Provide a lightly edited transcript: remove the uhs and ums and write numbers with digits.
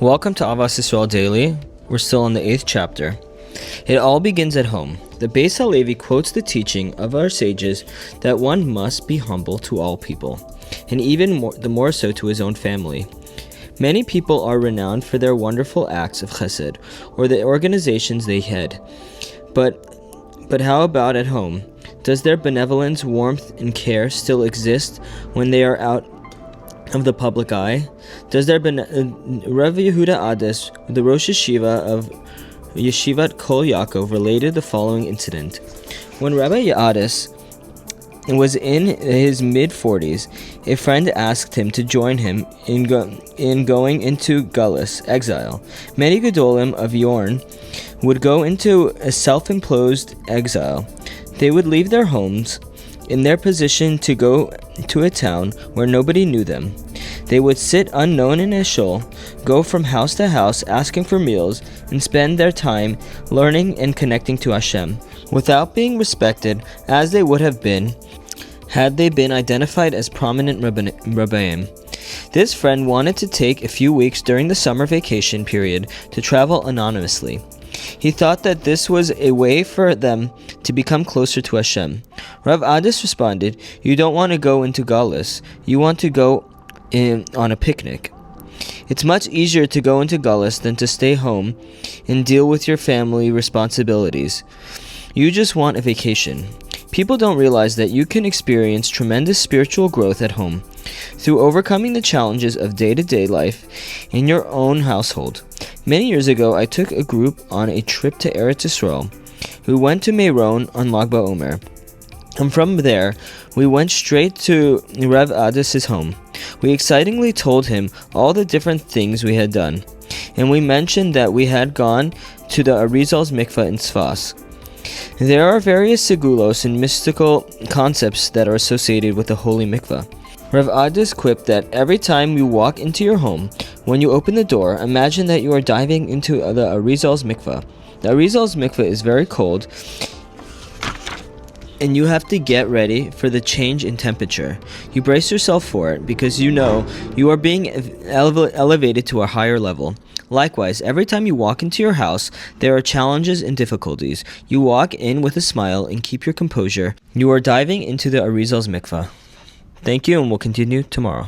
Welcome to Ahavas Yisrael Daily. We're still in the 8th chapter. It all begins at home. The Beis HaLevi quotes the teaching of our sages that one must be humble to all people, and even more so to his own family. Many people are renowned for their wonderful acts of chesed or the organizations they head. But how about at home? Does their benevolence, warmth, and care still exist when they are out of the public eye? Does their Rav Yehuda Ades, the Rosh Yeshiva of Yeshivat Kol Yaakov, related the following incident. When Rabbi Ades was in his mid-40s, a friend asked him to join him in going into Gullus, exile. Many Gedolim of Yorn would go into a self-imposed exile. They would leave their homes in their position to go to a town where nobody knew them. They would sit unknown in a shul, go from house to house asking for meals, and spend their time learning and connecting to Hashem, without being respected as they would have been had they been identified as prominent rabbaim. This friend wanted to take a few weeks during the summer vacation period to travel anonymously. He thought that this was a way for them to become closer to Hashem. Rav Ades responded, "You don't want to go into Galus, you want to go on a picnic. It's much easier to go into Galus than to stay home and deal with your family responsibilities. You just want a vacation." People don't realize that you can experience tremendous spiritual growth at home through overcoming the challenges of day-to-day life in your own household. Many years ago, I took a group on a trip to Eretz Yisrael. We went to Meron on Lag BaOmer, and from there, we went straight to Rav Ades' home. We excitingly told him all the different things we had done, and we mentioned that we had gone to the Arizal's mikvah in Tzfas. There are various segulos and mystical concepts that are associated with the holy mikvah. Rav Ades quipped that every time you walk into your home, when you open the door, imagine that you are diving into the Arizal's mikvah. The Arizal's mikvah is very cold, and you have to get ready for the change in temperature. You brace yourself for it because you know you are being elevated to a higher level. Likewise, every time you walk into your house, there are challenges and difficulties. You walk in with a smile and keep your composure. You are diving into the Arizal's mikvah. Thank you, and we'll continue tomorrow.